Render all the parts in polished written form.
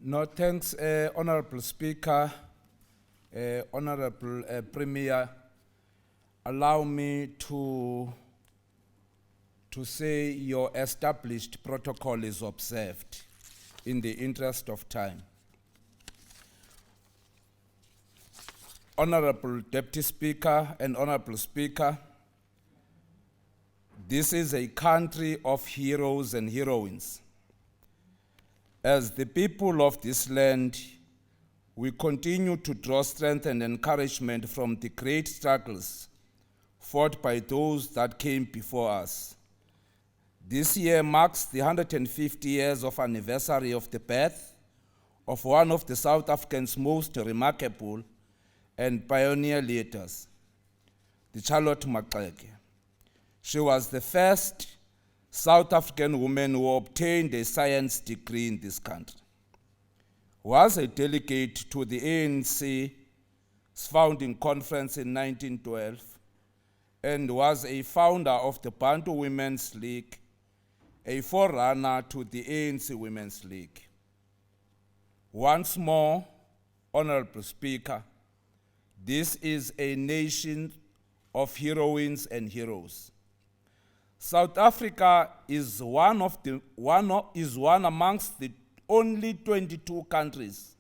No, thanks, Honorable Speaker, Honorable Premier. Allow me to say your established protocol is observed in the interest of time. Honorable Deputy Speaker and Honorable Speaker, this is a country of heroes and heroines. As the people of this land, we continue to draw strength and encouragement from the great struggles fought by those that came before us. This year marks the 150 years of anniversary of the birth of one of the South Africans' most remarkable and pioneer leaders, the Charlotte Maxeke. She was the first South African woman who obtained a science degree in this country, was a delegate to the ANC's founding conference in 1912, and was a founder of the Bantu Women's League, a forerunner to the ANC Women's League. Once more, Honorable Speaker, this is a nation of heroines and heroes. South Africa is one amongst the only 22 countries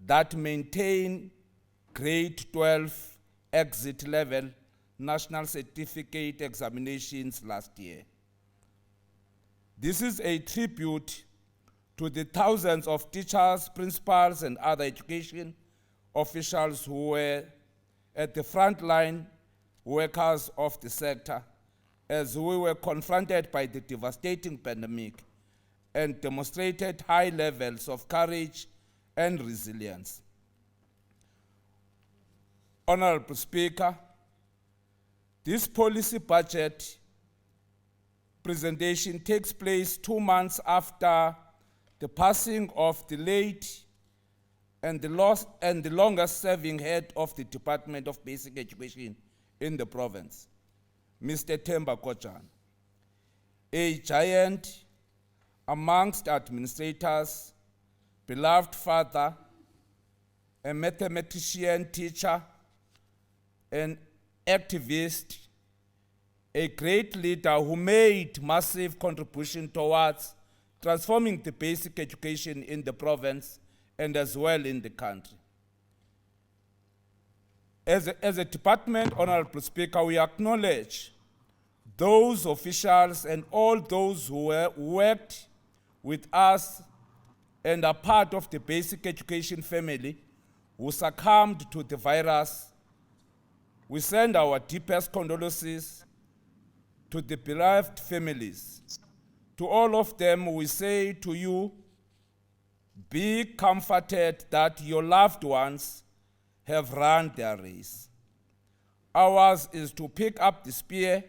that maintain grade 12 exit level national certificate examinations last year. This is a tribute to the thousands of teachers, principals, and other education officials who were at the frontline workers of the sector as we were confronted by the devastating pandemic and demonstrated high levels of courage and resilience. Honorable Speaker, this policy budget presentation takes place 2 months after the passing of the late and the longest serving head of the Department of Basic Education in the province, Mr. Themba Kojana, a giant amongst administrators, beloved father, a mathematician, teacher, an activist, a great leader who made massive contribution towards transforming the basic education in the province and as well in the country. As a department, Honorable Speaker, we acknowledge those officials and all those who worked with us and are part of the basic education family who succumbed to the virus. We send our deepest condolences to the beloved families. To all of them, we say to you, be comforted that your loved ones have run their race. Ours is to pick up the spear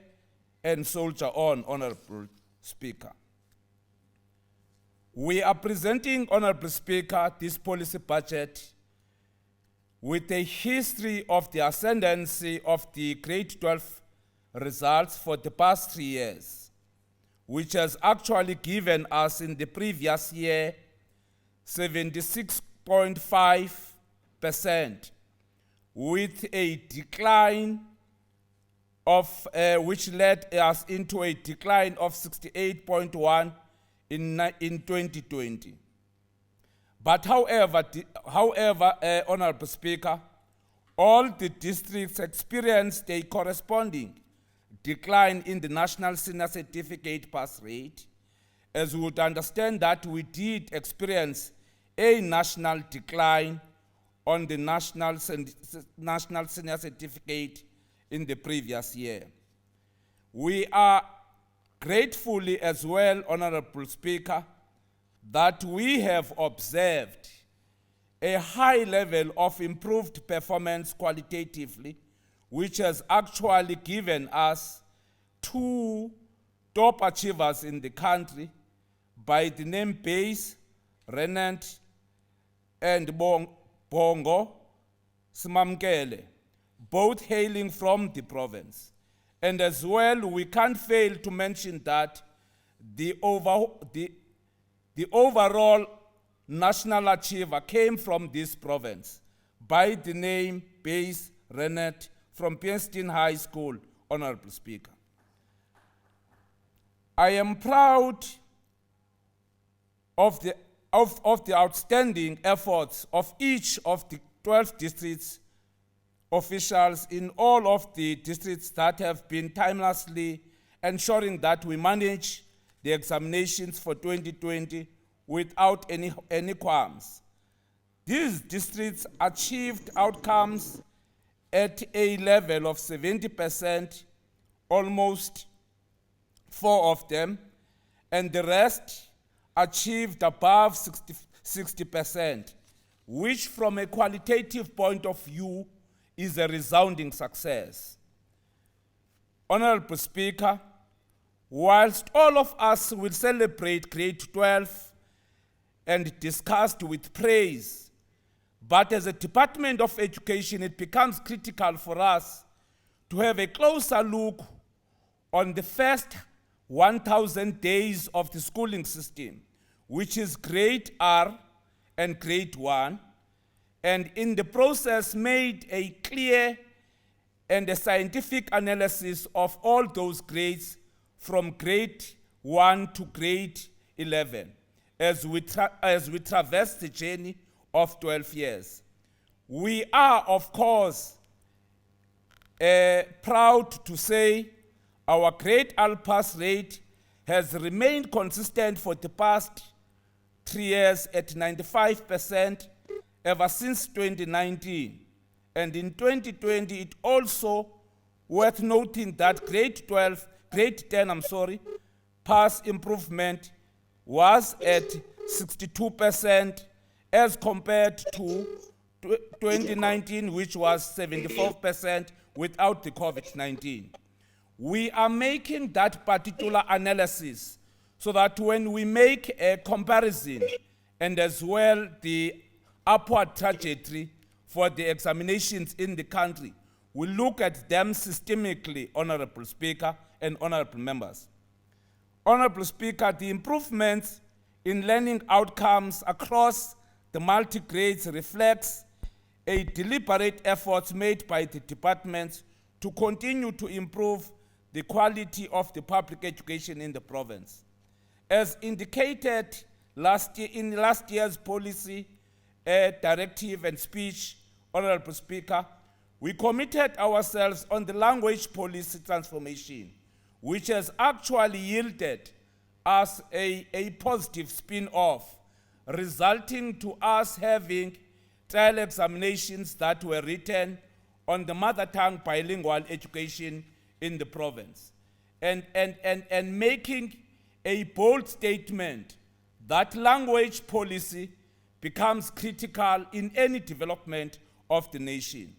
and soldier on, Honorable Speaker. We are presenting, Honorable Speaker, this policy budget with a history of the ascendancy of the grade 12 results for the past 3 years, which has actually given us in the previous year 76.5%, with a decline of, which led us into a decline of 68.1 in 2020. But however, Honorable Speaker, all the districts experienced a corresponding decline in the national senior certificate pass rate, as we would understand that we did experience a national decline on the national senior certificate in the previous year. We are gratefully as well, Honorable Speaker, that we have observed a high level of improved performance qualitatively, which has actually given us 2 top achievers in the country by the name Base, Renant, and Bongo Simamkele, both hailing from the province. And as well, we can't fail to mention that the overall national achiever came from this province by the name Base Rennet from Pienstein High School, Honorable Speaker. I am proud of the outstanding efforts of each of the 12 districts officials in all of the districts that have been timelessly ensuring that we manage the examinations for 2020 without any qualms. These districts achieved outcomes at a level of 70%, almost 4 of them, and the rest achieved above 60%, which from a qualitative point of view is a resounding success. Honorable Speaker, whilst all of us will celebrate grade 12 and discussed with praise, but as a Department of Education, it becomes critical for us to have a closer look on the first 1,000 days of the schooling system, which is grade R and grade 1, and in the process made a clear and a scientific analysis of all those grades from grade 1 to grade 11 as we traverse the journey of 12 years. We are, of course, proud to say our grade R pass rate has remained consistent for the past 3 years at 95% ever since 2019. And in 2020, it also worth noting that grade 10, pass improvement was at 62% as compared to 2019, which was 74% without the COVID-19. We are making that particular analysis so that when we make a comparison and as well the upward trajectory for the examinations in the country, we look at them systemically, Honorable Speaker and Honorable Members. Honorable Speaker, the improvements in learning outcomes across the multi-grades reflects a deliberate effort made by the departments to continue to improve the quality of the public education in the province. As indicated in last year's policy directive and speech, Honorable Speaker, we committed ourselves on the language policy transformation, which has actually yielded us a positive spin-off, resulting to us having trial examinations that were written on the mother tongue bilingual education in the province, and making a bold statement that language policy becomes critical in any development of the nation.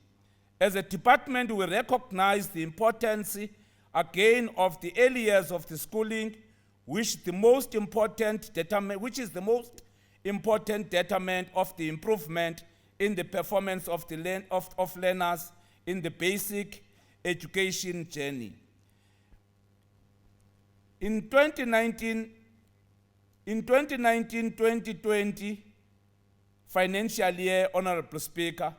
As a department, we recognize the importance again of the early years of the schooling, which is the most important determinant of the improvement in the performance of learners in the basic education journey. In 2019-2020 financial year, Honorable Speaker,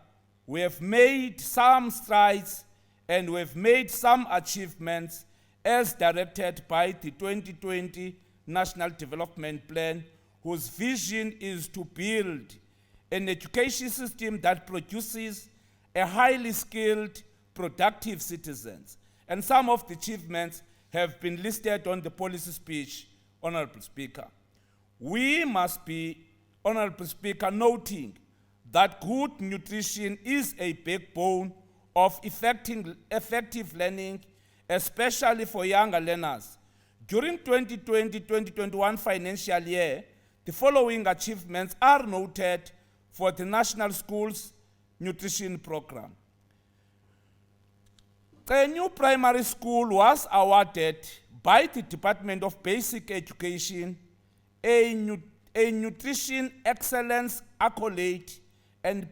we have made some strides and we have made some achievements as directed by the 2020 National Development Plan, whose vision is to build an education system that produces a highly skilled, productive citizens. And some of the achievements have been listed on the policy speech, Honorable Speaker. We must be, Honorable Speaker, noting that good nutrition is a backbone of effective learning, especially for younger learners. During 2020-2021 financial year, the following achievements are noted for the National Schools Nutrition Program. A new primary school was awarded by the Department of Basic Education a nutrition excellence accolade and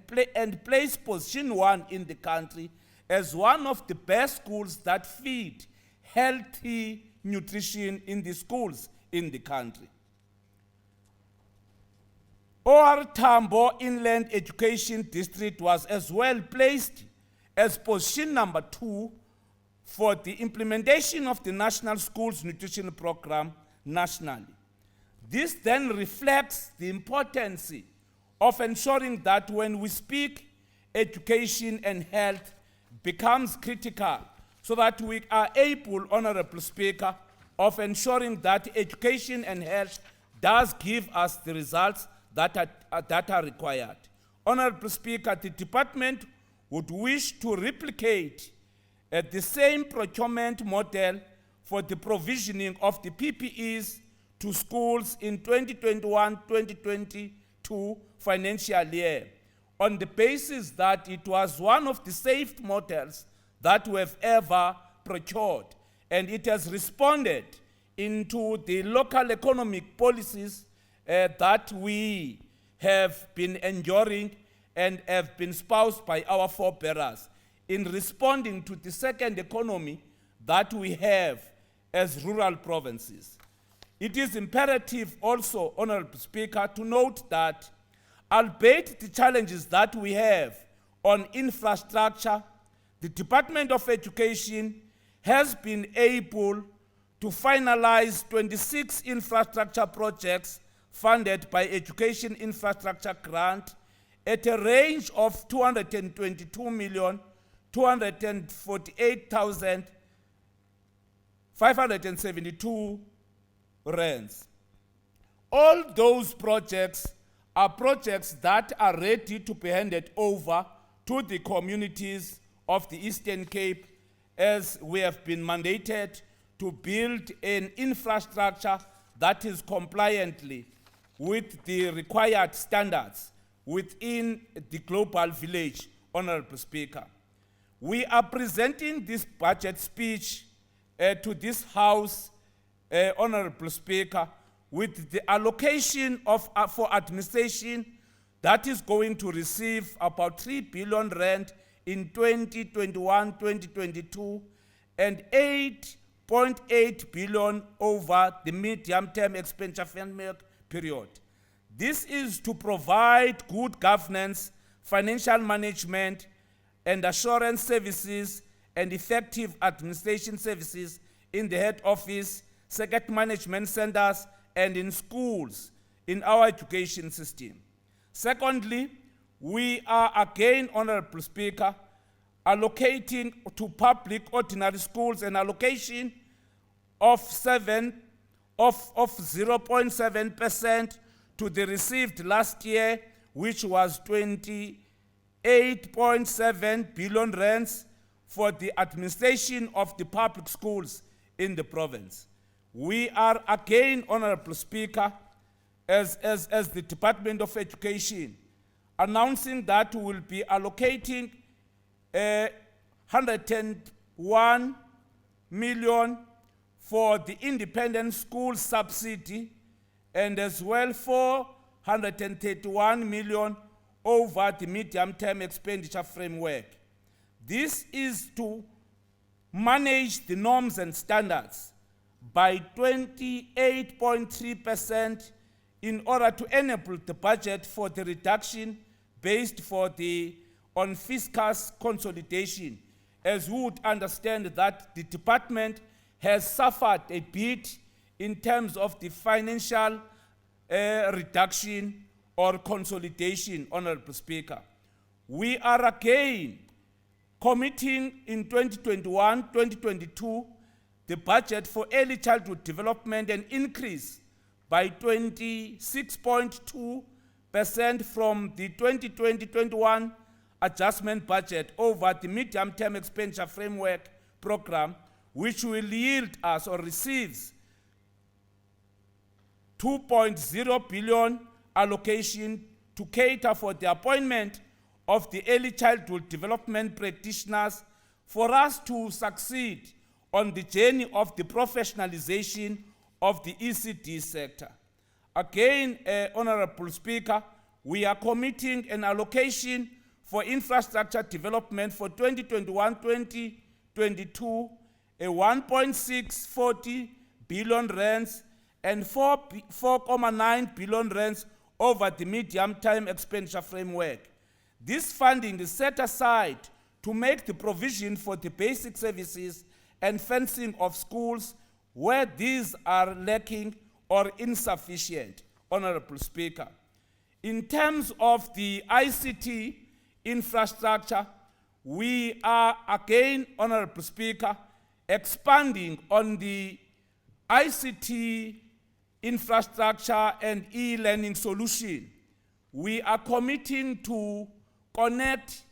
placed position 1 in the country as one of the best schools that feed healthy nutrition in the schools in the country. OR Tambo Inland Education District was as well placed as position number 2 for the implementation of the National Schools Nutrition Program nationally. This then reflects the importance of ensuring that when we speak education and health becomes critical, so that we are able, Honorable Speaker, of ensuring that education and health does give us the results that are required. Honorable Speaker, the department would wish to replicate the same procurement model for the provisioning of the PPEs to schools in 2021-2022 financial year, on the basis that it was one of the safe models that we have ever procured, and it has responded into the local economic policies that we have been enduring and have been espoused by our forebearers in responding to the second economy that we have as rural provinces. It is imperative also, Honorable Speaker, to note that albeit the challenges that we have on infrastructure, the Department of Education has been able to finalize 26 infrastructure projects funded by Education Infrastructure Grant at a range of 222,248,572 rands. All those projects are projects that are ready to be handed over to the communities of the Eastern Cape, as we have been mandated to build an infrastructure that is compliantly with the required standards within the global village, Honorable Speaker. We are presenting this budget speech to this House, Honorable Speaker, with the allocation of for administration that is going to receive about 3 billion rand in 2021-2022 and 8.8 billion over the medium-term expenditure framework period. This is to provide good governance, financial management, and assurance services and effective administration services in the head office, circuit management centers, and in schools in our education system. Secondly, we are again, Honorable Speaker, allocating to public ordinary schools an allocation of 0.7% to the received last year, which was 28.7 billion rands for the administration of the public schools in the province. We are again, Honorable Speaker, as the Department of Education, announcing that we will be allocating 101 million for the independent school subsidy, and as well 431 million over the medium-term expenditure framework. This is to manage the norms and standards by 28.3% in order to enable the budget for the reduction based on fiscal consolidation, as we would understand that the department has suffered a bit in terms of the financial reduction or consolidation, Honorable Speaker. We are again committing in 2021-2022 the budget for early childhood development an increase by 26.2% from the 2020-21 adjustment budget over the medium-term expenditure framework program, which will yield us or receives 2.0 billion allocation to cater for the appointment of the early childhood development practitioners for us to succeed on the journey of the professionalization of the ECD sector. Again, Honorable Speaker, we are committing an allocation for infrastructure development for 2021-2022, a 1.640 billion rands and 4.9 billion rands over the medium-term expenditure framework. This funding is set aside to make the provision for the basic services and fencing of schools where these are lacking or insufficient. Honorable Speaker, in terms of the ICT infrastructure, we are again, Honorable Speaker, expanding on the ICT infrastructure and e-learning solution. We are committing to connect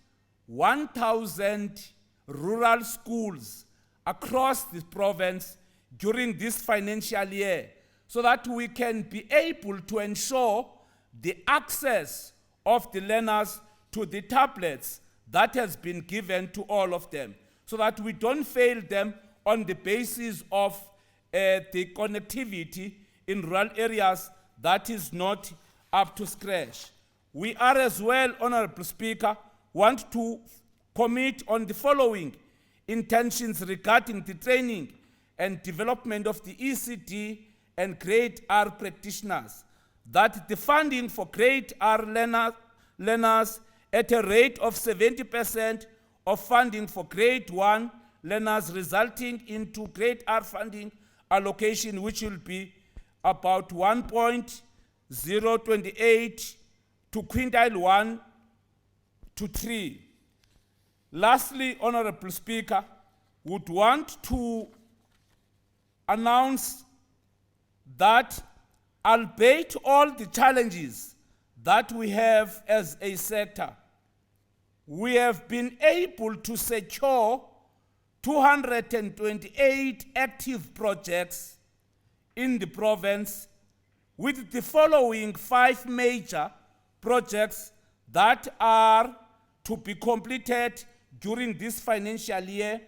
1,000 rural schools across the province during this financial year so that we can be able to ensure the access of the learners to the tablets that has been given to all of them, so that we don't fail them on the basis of the connectivity in rural areas that is not up to scratch. We are as well, Honorable Speaker, want to commit on the following intentions regarding the training and development of the ECD and Grade R practitioners, that the funding for Grade R learners at a rate of 70% of funding for Grade 1 learners, resulting into Grade R funding allocation, which will be about 1.028 to quintile 1 to 3. Lastly, Honorable Speaker, would want to announce that albeit all the challenges that we have as a sector, we have been able to secure 228 active projects in the province, with the following 5 major projects that are to be completed during this financial year.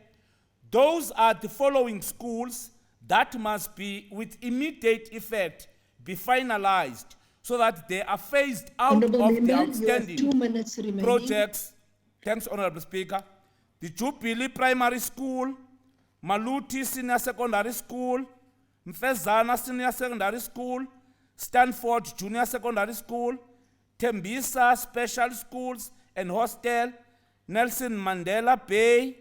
Those are the following schools that must be with immediate effect be finalized so that they are phased out Honourable of Member, the you have outstanding 2 minutes remaining. projects. Thanks, Honorable Speaker. The Jubilee Primary School, Maluti Senior Secondary School, Mfezana Senior Secondary School, Stanford Junior Secondary School, Tembisa Special Schools and Hostel, Nelson Mandela Bay,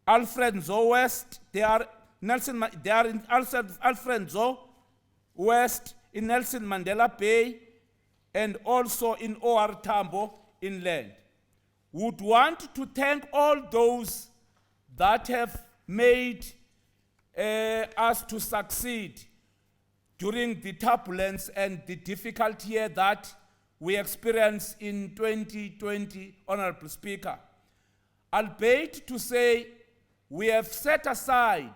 Alfred Nzo West. They are in Alfred Nzo West in Nelson Mandela Bay, and also in OR Tambo inland. Would want to thank all those that have made us to succeed during the turbulence and the difficult year that we experienced in 2020, Honorable Speaker. Albeit to say we have set aside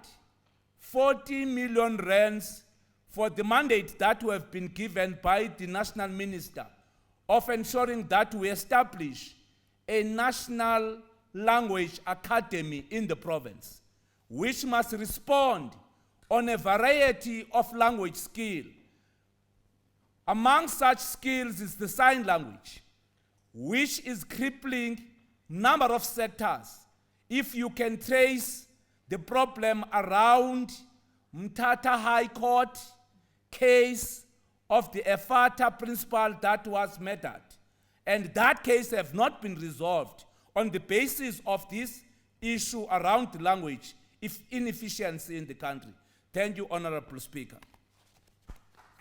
40 million rands for the mandate that we have been given by the National Minister of ensuring that we establish a national language academy in the province, which must respond on a variety of language skills. Among such skills is the sign language, which is crippling number of sectors. If you can trace the problem around Mthatha High Court case of the EFATA principal that was murdered, and that case have not been resolved on the basis of this issue around language inefficiency in the country. Thank you, Honorable Speaker.